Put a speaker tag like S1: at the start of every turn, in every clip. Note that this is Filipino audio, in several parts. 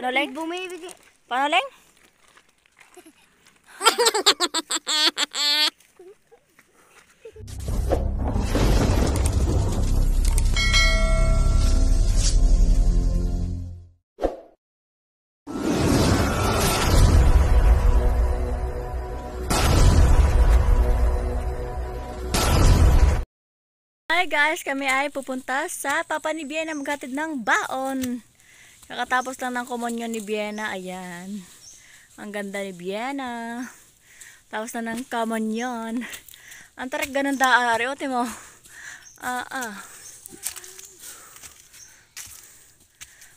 S1: Paano, Leng?
S2: Bumibigay.
S1: Paano, Leng? Hi guys, kami ay pupunta sa Papa ni Biena maghatid ng baon. Kakatapos lang ng komunyon ni Biena, ayan. Ang ganda ni Biena. Tapos na ng komunyon. Ang tarik ganun daari, o timo.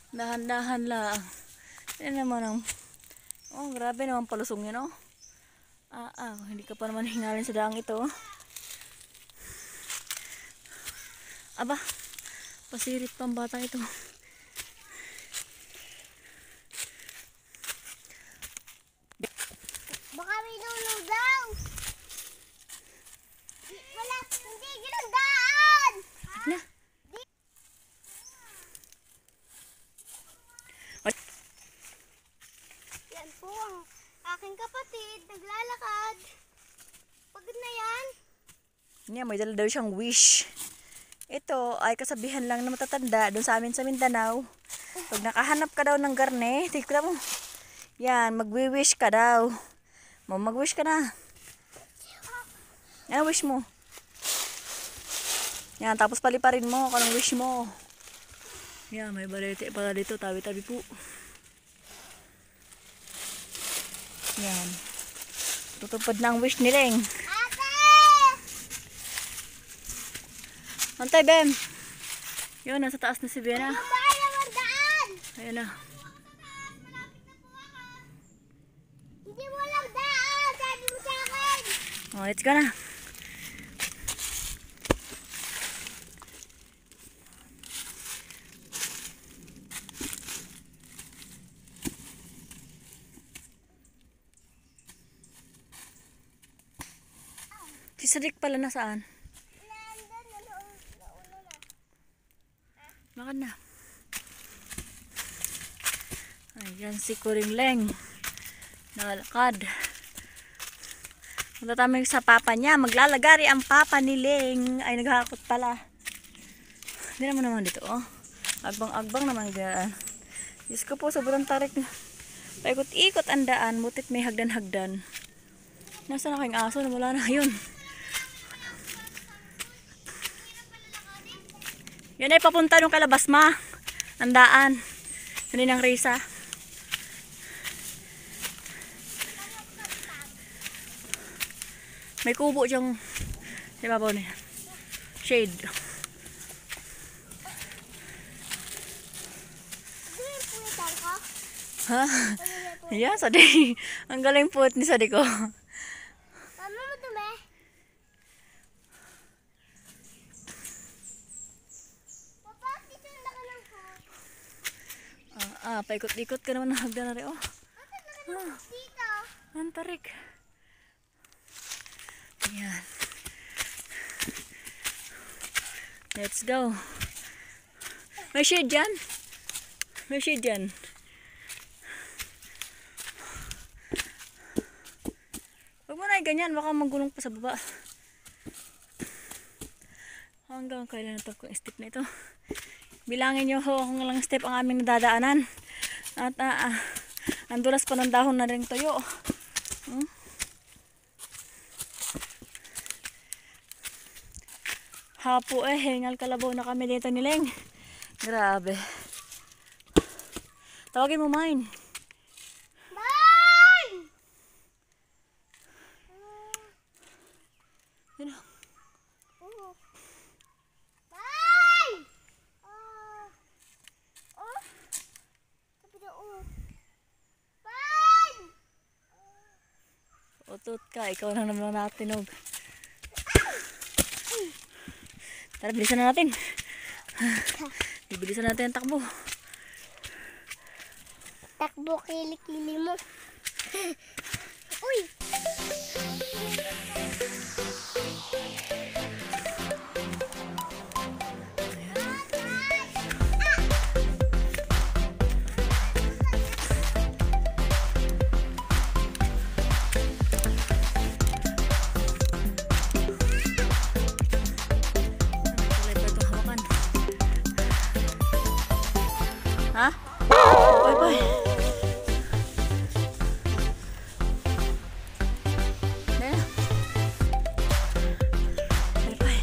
S1: Dahan-dahan lang. Yan naman ang, oh grabe naman palusong yun, oh. Hindi ka pa naman hingalin sa daang ito. Aba, pasirit pang bata ito.
S2: Baka may lulong daw. Wala, hindi ginandaan.
S1: Na.
S2: Yan po ang aking kapatid, naglalakad. Pagod na yan.
S1: Yan, may dala daw siyang wish. Ito ay kasabihan lang na matatanda doon sa amin sa Mindanao. Pag nakahanap ka daw ng garne, tignan mo. Yan, magwi-wish ka daw. Mag-wish ka na. Ano wish mo? Yan, tapos paliparin mo kung anong wish mo. Yan, may balete pala dito. Tabi-tabi po. Yan. Tutupad na ang wish ni Leng. Antay, Bem. Yun, nasa taas na si Biena. Ayan na.
S2: Hindi mo lang daan, sabi mo sa akin.
S1: Oh, let's go na. Si Sadik pala nasaan? Makan na. Ayan si Kuring Leng. Nakalakad. Punta tayo sa papa niya. Maglalagari ang papa ni Leng. Ay, naghakot pala. Hindi naman dito, oh. Agbang-agbang naman gaan. Diyos ko po, sobrang tarik. Paikot-ikot ang daan. Butit may hagdan-hagdan. Nasaan na kayong aso? Wala na yun. Yan ay papunta nung kalabas ma. Ang daan. Yan ang Risa. May kubo diyang di ba po niya? Shade. Ha? Yeah, Sadi. Ang galing po ni Sadi ko.
S2: Mama mo dumi. Papa, dito na ka lang po.
S1: Paikot-ikot ka naman ng hagdan na rin, oh.
S2: Dito.
S1: Ang tarik. Ayan. Let's go. May shade dyan. May shade dyan. Huwag mo na ganyan. Baka magulong pa sa baba. Hanggang kailan na ito kung step na ito. Bilangin nyo kung ilang step ang aming nadadaanan. At ang dulas pa ng dahon na rin toyo. Hapo hingal kalabaw na kami dito ni Leng. Grabe. Tawagin mo mine.
S2: Mine!
S1: Yun.
S2: Mine! Sabi na Mine!
S1: Utot ka. Ikaw na naman natinog. Tara, bilisan na natin. Bilisan natin ang takbo.
S2: Takbo kilikili mo. Uy!
S1: Pay. Ayan. Pay.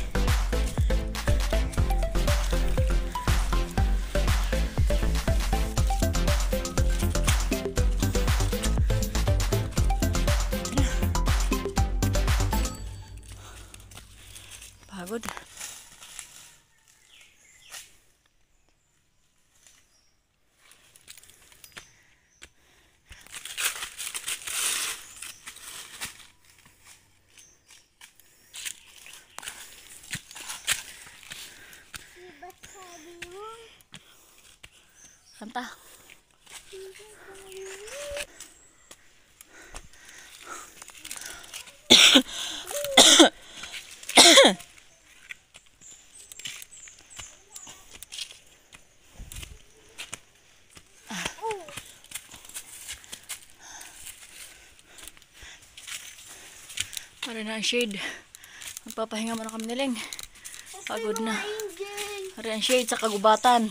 S1: Pagod.
S2: Ba't sabi mo?
S1: Kanta. Para na ang shade. Magpapahinga muna kami niling. Pagod na. Para ang shade sa kagubatan.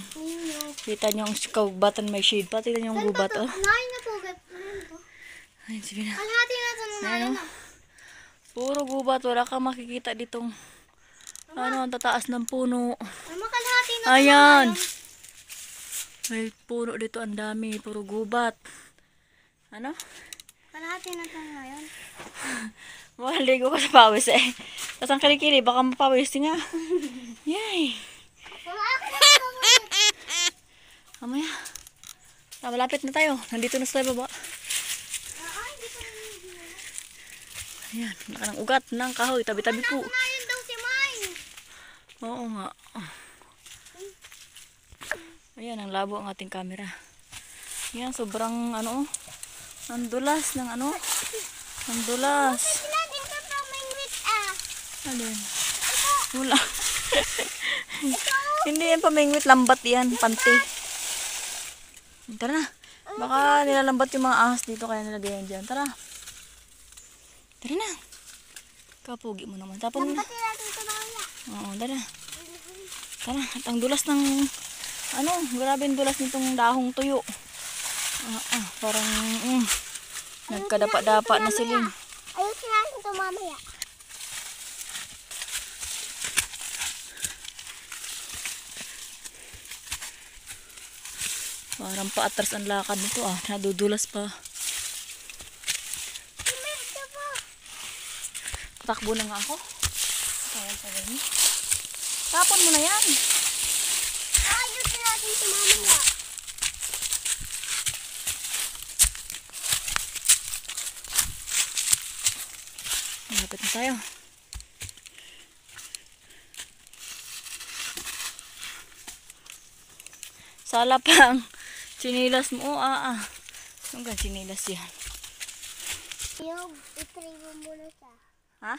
S1: Kita niyo ang kagubatan may shade. Pati na yung gubat, oh.
S2: Nain na po.
S1: Ayun, sige na.
S2: Kalahati na ito na
S1: Ayun, oh. Puro gubat. Wala kang makikita ditong ano, ang tataas ng puno.
S2: Kalahati na ito.
S1: Ayan. May puno dito. Ang dami. Puro gubat. Ano?
S2: Kalahati na ito ngayon.
S1: Maligo ka sa pawis eh. Tapos ang kilikili, baka mapawis nga. Yay! Mamaya. Malapit na tayo. Nandito na sa baba. Ayan, naka ng ugat ng kahoy. Tabi-tabi po.
S2: Nain daw si Mine.
S1: Oo nga. Ayan, ang labo ang ating camera. Ayan, sobrang ano, ang dulas ng ano. Ang dulas.
S2: Natin ka pa mingwit ah.
S1: Alin? Wala. Hindi yan pamingwit, lambat yan, panty. Tara na. Baka nilalambat yung mga ahas dito kaya nilagay yan dyan. Tara. Tara na. Kapugi mo naman. Tapos mo na.
S2: Pati natin ito mamaya.
S1: Oo, tara. Tara. At ang dulas ng ano, grabe yung dulas nitong dahong tuyo. Parang nagkadapa-dapa na siling.
S2: Ayusin natin ito mamaya.
S1: Parang paatras ang lakad nito ah. Nadudulas pa. Patakbo na nga ako. Tagal-tagal niya. Tapon mo na yan.
S2: Ayusin natin ito mamaya.
S1: Malapit na tayo. Sala pang chinilas mo. Anong ka chinilas yan?
S2: Yung itry mo muna siya.
S1: Ha?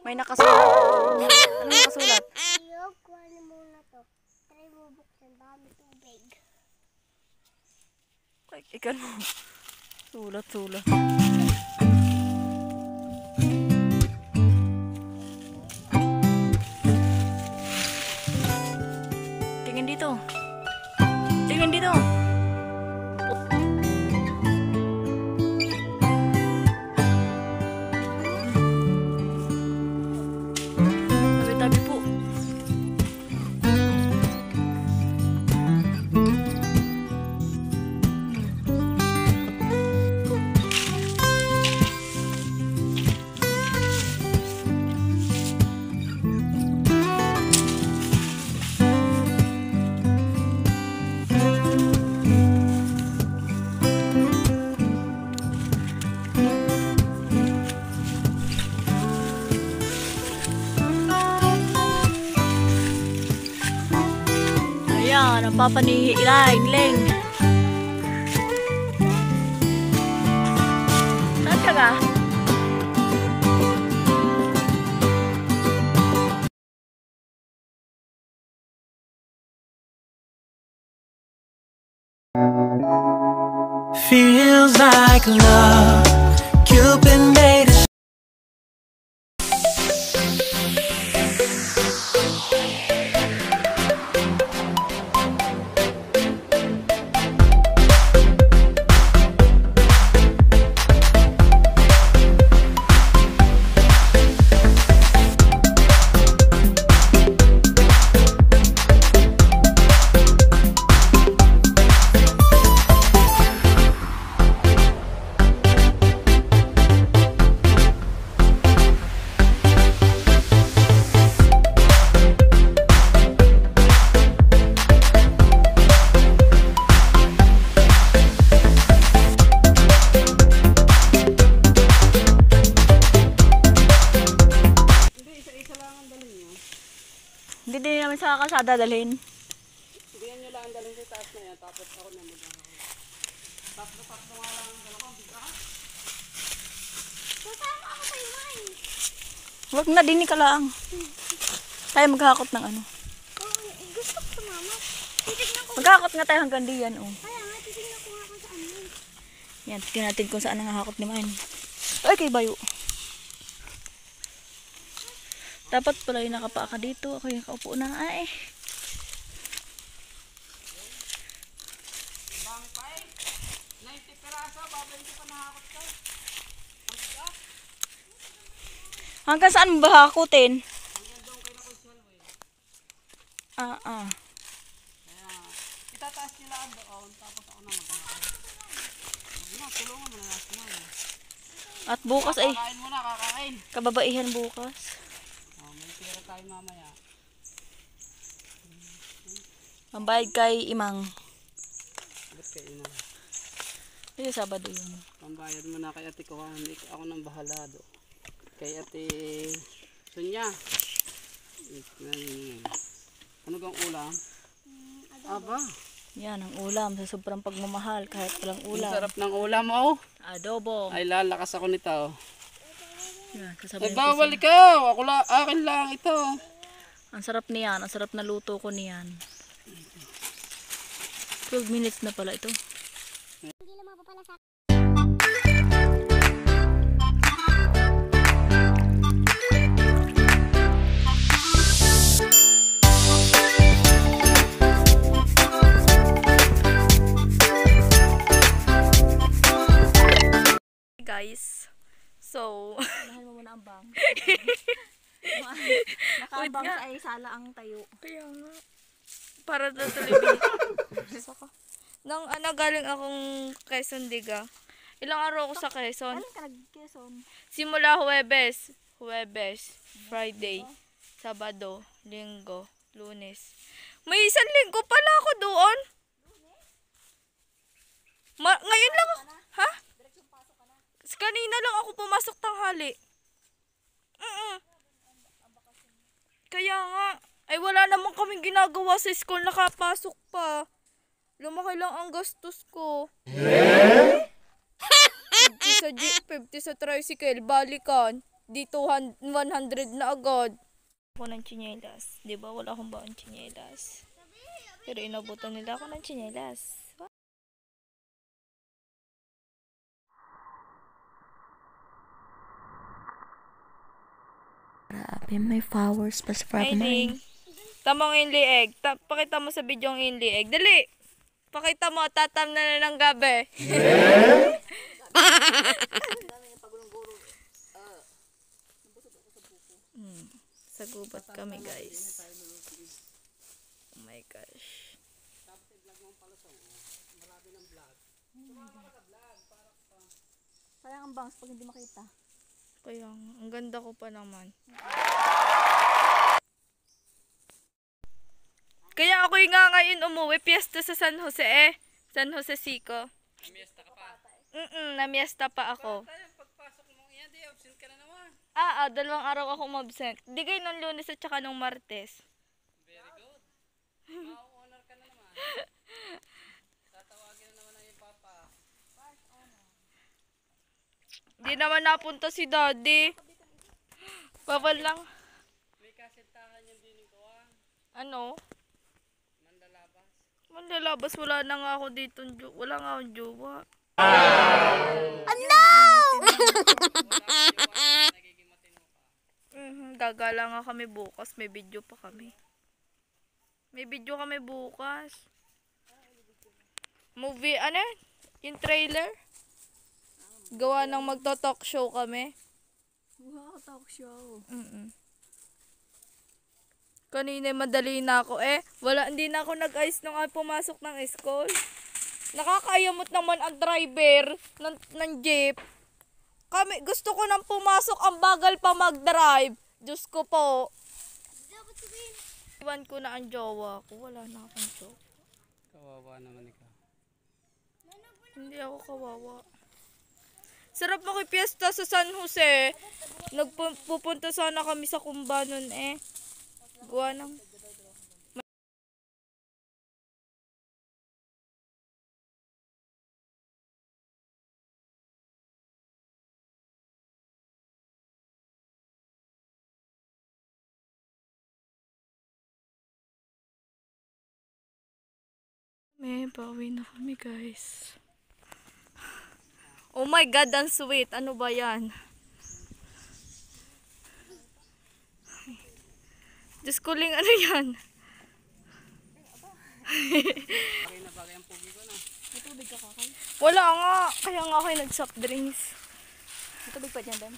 S1: May nakasulat. Anong nakasulat?
S2: Yung kuha muna to. Try mo buksan. Dami tubig.
S1: Ikan mo. Sulat. Tingin dito. Tingin dito. Tabi-tabi po. Ayan, ang papa ni Leng. Saan ka ka?
S3: Feels like love. Cupid made a
S1: kalsada dalhin.
S4: Hindi nyo lang ang daling sa taas na yan, tapos ako na mag-ahawak. Tatlo nga lang ang dalawang bigahan.
S2: Sasama ako sa'yo, May.
S1: Huwag na, dini ka lang. Tayo maghakot ng ano.
S2: Oo, gusto ko sumama. Titignan ko.
S1: Maghakot nga tayo hanggang diyan, oh.
S2: Kaya nga, titignan ko nga kung saan yun.
S1: Yan, tignan natin kung saan ang hakot ni Man. Ay, kay Bayo. Dapat pala yung nakapaa ka dito. Ako yung kaupo na. Ay.
S4: Dami pa eh. 90 piraso, babalik ko pa nahakot ka. Ang bigas.
S1: Hanggang saan mo ba hakutin?
S4: Hanggang doon kayo na ko Shalway.
S1: Ah.
S4: Kaya, itataas nila ang doon, tapos ako na mag-ahawak. Huwag na, tulungan mo na natin na.
S1: At bukas ay
S4: Kakain muna, kakain.
S1: kababaihan bukas.
S4: Oh, may tira tayo mamaya.
S1: Ang bayad kay Imang.
S4: Ba't kayo na?
S1: Ay, Sabado yun.
S4: Pambayad mo na kay ate ko, hindi ako nang bahala do. Kay ate Sonya. Ano bang ulam? Aba,
S1: Yan, ang ulam sa sobrang pagmamahal kahit walang
S4: ang
S1: ulam.
S4: sarap ng ulam oh.
S1: Adobo.
S4: Ay lalakas ako nito. Oh.
S1: Yan,
S4: Ay
S1: sasabihin ko
S4: bawal
S1: sa...
S4: ikaw, akin lang ito.
S1: Ang sarap niyan, ang sarap na luto ko niyan. 12 minutes na pala ito.
S2: Hindi lang mapapala sa
S1: Guys, so unahan mo muna ang bang. Nakaabang sa ay sala ang tayo.
S5: Kaya nga. Para daw tuloy. Saka. Nang galing akong Quezon Diga. Ilang araw ako sa Quezon.
S1: Kailan ka nag-Quezon?
S5: Simula Huwebes, Friday, Sabado, Linggo, Lunes. May isang linggo pala ako doon. Ngayon lang ako. Ha? Kanina lang ako pumasok tanghali. Kaya nga. Ay wala naman kaming ginagawa sa school. Nakapasok pa. Lumaki lang ang gastos ko. 50 sa jeep, 50 sa tricycle, balikan. Dito 100 na agad. Ako ng tsinelas. Di ba wala akong baon tsinelas? Pero inabutan nila ako ng tsinelas.
S1: Grabe, may flowers pa sa
S5: Ay, Ling. Tama ng lieg. Pakita mo sa video ang lieg. Dali! Pakita mo, tatam na ng gabi. Sa gubat kami, guys. Oh my gosh.
S1: Sayang ang bangs pag hindi makita.
S5: Kaya nga, ang ganda ko pa naman. Kaya ako'y nga ngayon umuwi, piyesta sa San Jose San Jose Sico.
S4: Namiesta ka pa.
S5: Namiesta pa ako.
S4: Pagpasok mo yan, di absent ka na naman.
S5: 2 araw ako umabsent. Di kayo nung Lunes at saka nung Martes.
S4: Very good. Ma-honor ka na naman. Tatawagin na naman ang iyong papa.
S5: Di naman napunta si Daddy. Bawal lang.
S4: May kasintahan yung dining ko ah.
S5: Ano?
S4: Mandalabas.
S5: Manlalabas, wala na nga ako dito. Wala nga akong jowa.
S4: Nagiging matino ka.
S5: Gagala nga kami bukas. May video pa kami. May video kami bukas. Movie, ano? Yung trailer? Gawa ng magto-talk show kami.
S1: Wow, talk show.
S5: Kanina madali na ako hindi na ako nag-ayos nung pumasok ng school. Nakakayamot naman ang driver ng jeep. Gusto ko nang pumasok, ang bagal pa mag-drive. Diyos ko po.
S2: dapat sabihin.
S5: Iwan ko na ang jowa ko. Wala na akong jowa.
S4: Kawawa naman ikaw.
S5: Hindi ako kawawa. Sarap makipiesta sa San Jose. Pupunta sana kami sa Cumbanon Gawa ng May bawi na kami guys. Oh my god, ang sweet. Ano ba yan? Diyos ko ling, ano yan?
S4: Bagay na bagay ang pugi ko na.
S5: Wala nga. Kaya nga ako nag-soft drinks.
S1: May tubig pa dyan, Ben.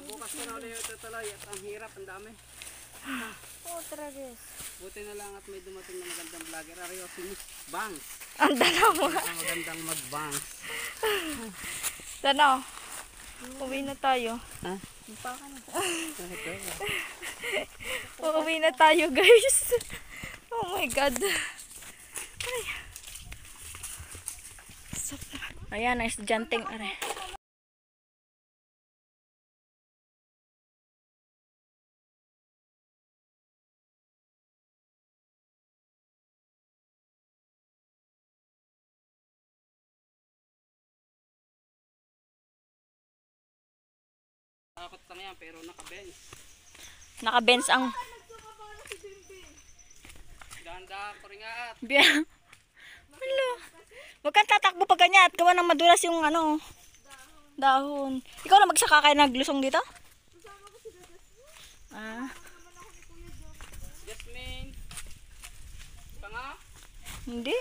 S4: Bukas ko na ulit yung tutuloy at ang hirap, ang dami.
S1: Oh, Travis.
S4: Buti na lang at may dumating na magandang vlogger. Ariyo si Miss Bangs.
S5: Ang dalaw mo.
S4: Ang magandang mag-bangs.
S5: Sana. Uwi na tayo.
S4: Ha?
S5: Uwi na tayo guys. Oh my god. Ay.
S1: Ayan, ang estudyanteng are.
S4: Takot lang yan pero naka-bench.
S1: Naka-bench ang...
S4: Dahan-dahan ko rin nga at
S1: Hello. Huwag kang tatakbo pag ganyan at gawa ng madulas yung ano, dahon. Ikaw na magsaka kayo naglusong dito? Ah,
S4: Jasmine. Pa nga?
S1: hindi.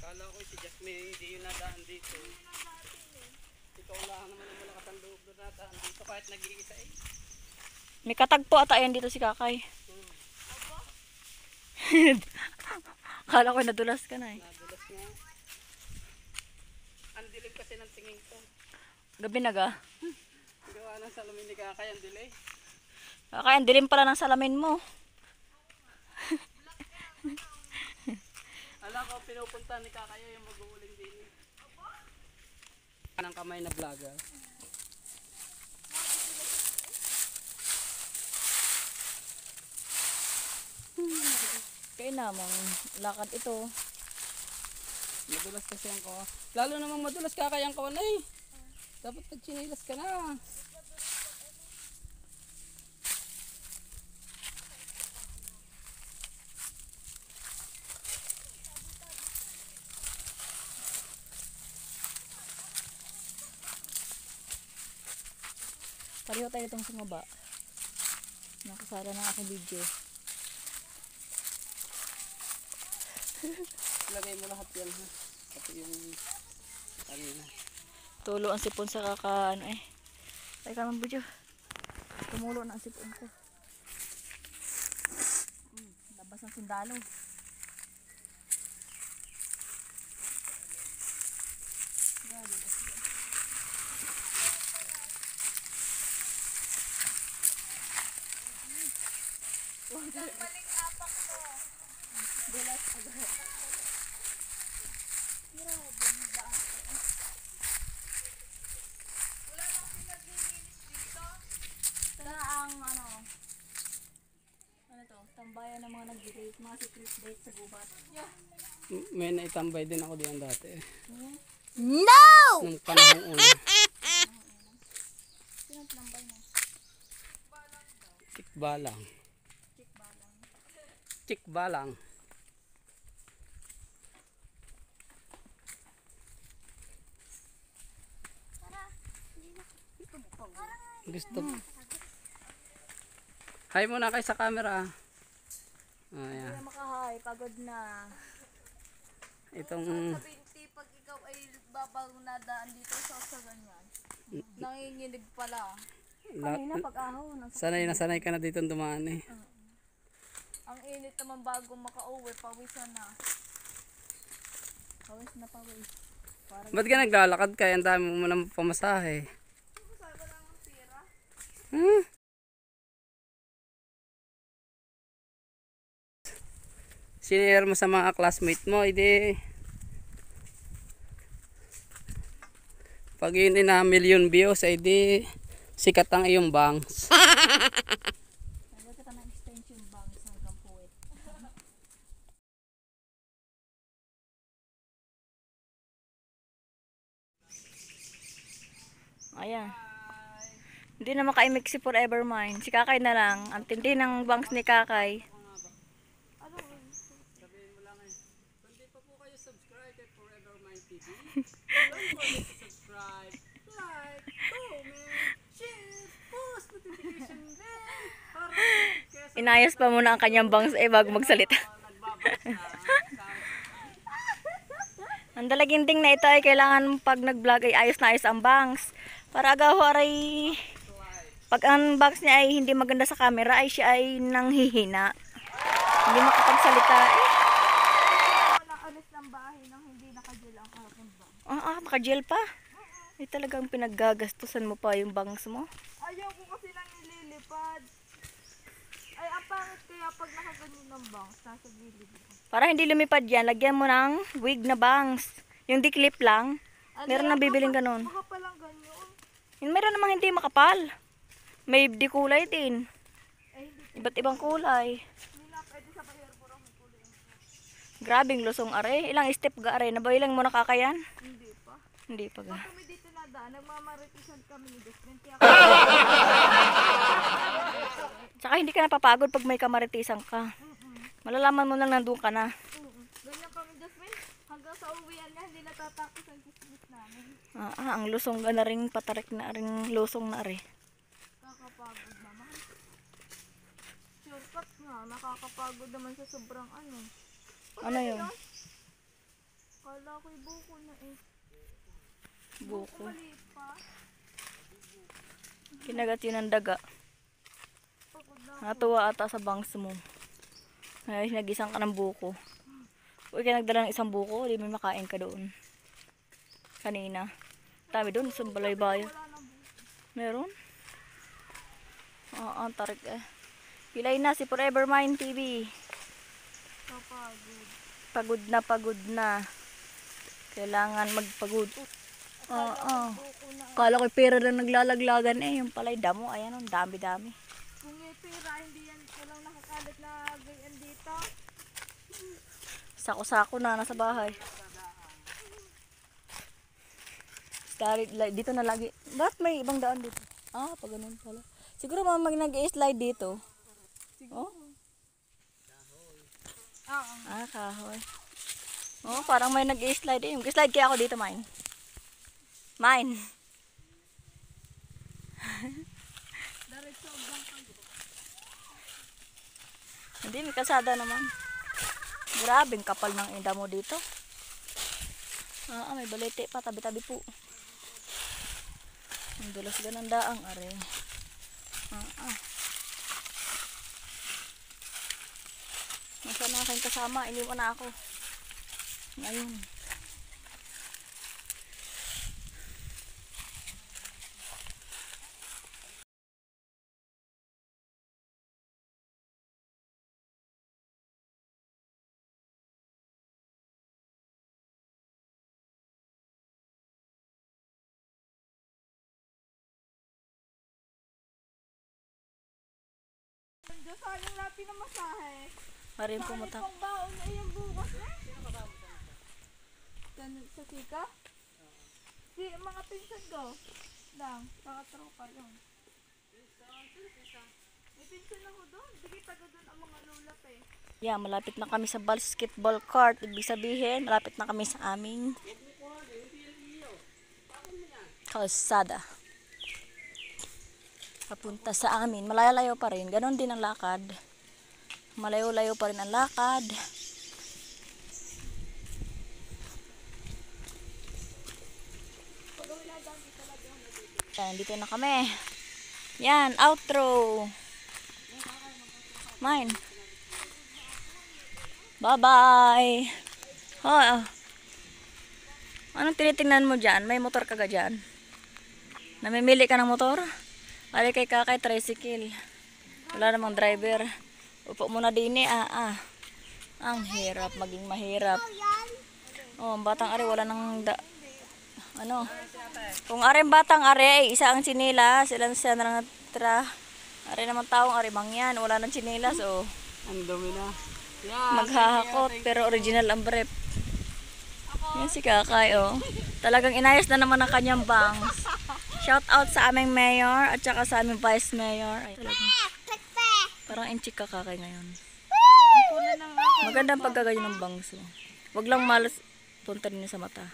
S4: Kala ko si Jasmine hindi yun nadaan dito. Ikaw lang naman ang malakas ang loob na nadaan dito kahit nag-iisa eh.
S1: May katagpo ata yan dito si Kakay. Kala ko nadulas ka na eh.
S4: Nadulas nga. Ang dilim kasi ng tingin ko.
S1: Gabi na ga.
S4: Gawa ng salamin ni Kakay ang delay.
S1: Kakay, ang dilim pala ng salamin mo.
S4: Alam ko pinupunta ni Kakay yung mag-uuling din. Ng kamay na vlogger.
S1: Kaya namang lakad ito.
S4: Madulas kasi ang kawa. Lalo namang madulas Kakay ang kawan eh. Dapat nagchinilas ka na.
S1: Pareho tayo itong sumaba. Nakasara ng aking video.
S4: Lagay mo lahat yan ha. Pati yung kanina.
S1: Tulo ang sipon sa kakaan eh. Ay ka ng video. Tumulo na ang sipon ko. Labas ang sundalo. Ito na ang ano to, tambayan ng mga nag-date, mga secret date sa gubat.
S4: May naitambay din ako diyan dati eh.
S2: No!
S4: Nung panahon una.
S1: Sino ang tambay mo?
S4: Tikbalang. Tikbalang. Gusto. Hi muna kayo sa camera. Ayan.
S1: Kaya makahay, pagod na.
S4: Itong
S5: Binti, pag ikaw ay babang nadaan dito sa ganyan. Nanginginig pala.
S1: Kanina pag-ahon.
S4: sanay ka na dito dumaan eh.
S5: Ang init naman bago makauwi, pawisan na.
S1: Pawis na pawis.
S4: Ba't ka naglalakad kaya ang dami mo naman pamasahe? Hmm? Sinare mo sa mga classmate mo, hindi. Pag yun na million views, hindi sikat ang iyong bangs.
S1: Nagwa ka ng extension bangs hanggang puwet. Ayan. Hindi na maka-imix si Forever Mine. Si Kakay na lang. Ang tindi ng bangs ni Kakay.
S4: subscribe kay Forever Mind TV. Don't forget to subscribe, like, comment, share, post notification bell. Para kaya sa
S1: Inayos pa muna ang kanyang bangs bago magsalita. Ang dalaginting na ito ay kailangan pag nag-vlog ay ayos na ayos ang bangs. Para agaw aray pag ang bangs niya ay hindi maganda sa camera ay siya ay nanghihina. Hindi makapagsalita eh.
S5: Naalis ng bahay nang hindi nakagel ang aking bang.
S1: Naka-gel pa. Ay talagang pinaggagastusan mo pa yung bangs mo.
S5: Ayaw ko kasi nang nililipad. Ay, ang pangit kaya pag nakaganyan ng bangs, nasa gilid.
S1: Para hindi lumipad yan, lagyan mo ng wig na bangs. Yung di-clip lang. Meron na bibiling ganun.
S5: Baka palang ganyan.
S1: Yung meron namang hindi makapal. May di kulay din.
S5: Eh, hindi.
S1: Iba't ibang kulay.
S5: Hindi na pwede sa bayar ang kulay.
S1: Grabing lusong are. Ilang step ga are. Nabaylang mo nakakayan?
S5: Hindi pa.
S1: Hindi pa ga.
S5: Pag kami dito nadaan, nagmamaritisan kami ni Desmond. Kaya
S1: Tsaka hindi ka napapagod pag may kamaritisan ka. Malalaman mo lang nandun ka na.
S5: ganyan kami, Desmond. Hanggang sa uwian niya, hindi natatapos ang business namin.
S1: Ang lusong ga na rin patarik na rin lusong na are.
S5: Nakakapagod naman. Shortcut nga, nakakapagod naman sa sobrang ano.
S1: Ano yun?
S5: Kala ko'y buko na eh.
S1: Buko.
S5: Maliit pa.
S1: Kinagat yun ang daga.
S5: Pagod na.
S1: Natuwa ata sa bangs mo. Ay, nagisang ka ng buko. Uy, kaya nagdala ng isang buko, di may makain ka doon. Kanina. Dami doon, sa balay-bayan. Meron? Ang tarik eh. Pilay na si Forever Mind TV.
S5: Kapagod.
S1: Pagod na. Kailangan magpagod.
S5: Buko na.
S1: Kala ko pera lang naglalaglagan eh. Yung palay damo, ayan ang dami-dami.
S5: Kung may pera, hindi yan walang nakakalat na ganyan dito.
S1: Sako-sako na nasa bahay. Dito na lagi. Bakit may ibang daan dito? Pag ganun pala. Siguro mag nag-i-slide dito. Oh?
S5: Oo.
S1: Kahoy. Oh, parang may nag-i-slide eh. Mag-slide kaya ako dito, mine. Mine.
S5: Diretso bang kayo?
S1: Hindi, may kalsada naman. Grabing kapal ng inda mo dito. May balete pa, tabi-tabi po. Ang dulas ganang daang, are. Nasaan na aking kasama? Iniwan na ako. Ngayon.
S5: Diyos, sayang natin na masahe.
S1: Marin pumunta.
S5: Pang baon na yung bukas na. Sa sika? Si mga pinsan ko. Lang, saka tropa yun. May pinsan ako doon. Sige, taga doon ang mga lulap eh.
S1: Yeah, malapit na kami sa basketball court. Ibig sabihin, malapit na kami sa aming kalsada. Papunta sa amin. Malayo-layo pa rin. Ganon din ang lakad. Malayo-layo pa rin ang lakad. Yan, dito na kami. Yan, outro. Mine. Bye-bye. Anong tinitingnan mo dyan? May motor ka dyan? Namimili ka ng motor? Pare kay kakay, tricycle. Wala namang driver. Upo muna din eh. Ang hirap, maging mahirap. Ang batang are, wala nang kung are batang are, isa ang sinilas, ilan siya na natira. Are naman taong are mangyan, wala nang sinilas,
S4: Ang dumi na.
S1: maghahakot, pero original ang brief. Yan si kakay, Talagang inayos na naman ang kanyang bangs. Shout out sa aming mayor at saka sa aming vice mayor. Ay, talagang, parang inchik ka kakay ngayon. Magandang pagkaganyan ng bangs. Wag lang malas. Punta rin sa mata.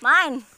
S1: Mine.